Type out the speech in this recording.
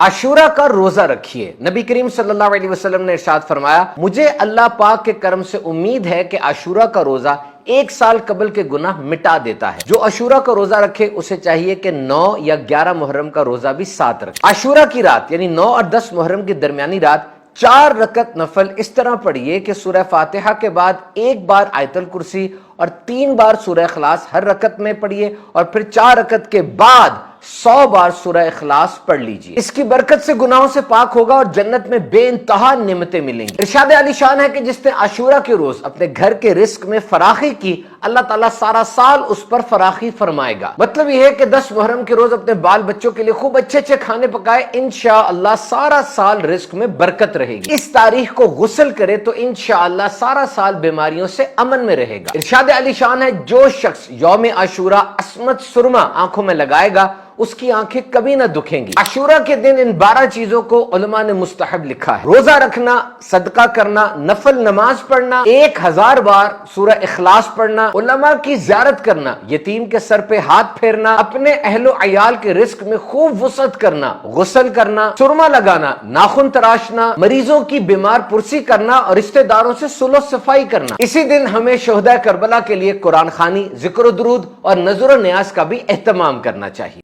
عاشورہ کا روزہ رکھیے۔ نبی کریم صلی اللہ علیہ وسلم نے ارشاد فرمایا، مجھے اللہ پاک کے کرم سے امید ہے کہ عاشورہ کا روزہ 1 سال قبل کے گناہ مٹا دیتا ہے۔ جو عاشورہ کا روزہ رکھے اسے چاہیے کہ 9 یا 11 محرم کا روزہ بھی ساتھ رکھے۔ عاشورہ کی رات یعنی 9 اور 10 محرم کی درمیانی رات 4 رکعت نفل اس طرح پڑھیے کہ سورہ فاتحہ کے بعد 1 بار آیت الکرسی اور 3 بار سورہ اخلاص ہر رکعت میں پڑھیے، اور پھر 4 رکعت کے بعد 100 بار سورہ اخلاص پڑھ لیجئے۔ اس کی برکت سے گناہوں سے پاک ہوگا اور جنت میں بے انتہا نعمتیں ملیں گی۔ ارشاد علی شان ہے کہ جس نے عاشورہ کے روز اپنے گھر کے رزق میں فراخی کی، اللہ تعالیٰ سارا سال اس پر فراخی فرمائے گا۔ مطلب یہ ہے کہ 10 محرم کے روز اپنے بال بچوں کے لیے خوب اچھے اچھے کھانے پکائے، انشاءاللہ سارا سال رزق میں برکت رہے گی۔ اس تاریخ کو غسل کرے تو انشاءاللہ سارا سال بیماریوں سے امن میں رہے گا۔ ارشاد علی شان ہے، جو شخص یوم عاشورہ عصمت سرما آنکھوں میں لگائے گا اس کی آنکھیں کبھی نہ دکھیں گی۔ عاشورہ کے دن ان 12 چیزوں کو علماء نے مستحب لکھا ہے: روزہ رکھنا، صدقہ کرنا، نفل نماز پڑھنا، 1000 بار سورہ اخلاص پڑھنا، علماء کی زیارت کرنا، یتیم کے سر پہ ہاتھ پھیرنا، اپنے اہل و عیال کے رزق میں خوب وسعت کرنا، غسل کرنا، سرما لگانا، ناخن تراشنا، مریضوں کی بیمار پرسی کرنا اور رشتہ داروں سے صلح و صفائی کرنا۔ اسی دن ہمیں شہداء کربلا کے لیے قرآن خوانی، ذکر و درود اور نذر و نیاز کا بھی اہتمام کرنا چاہیے۔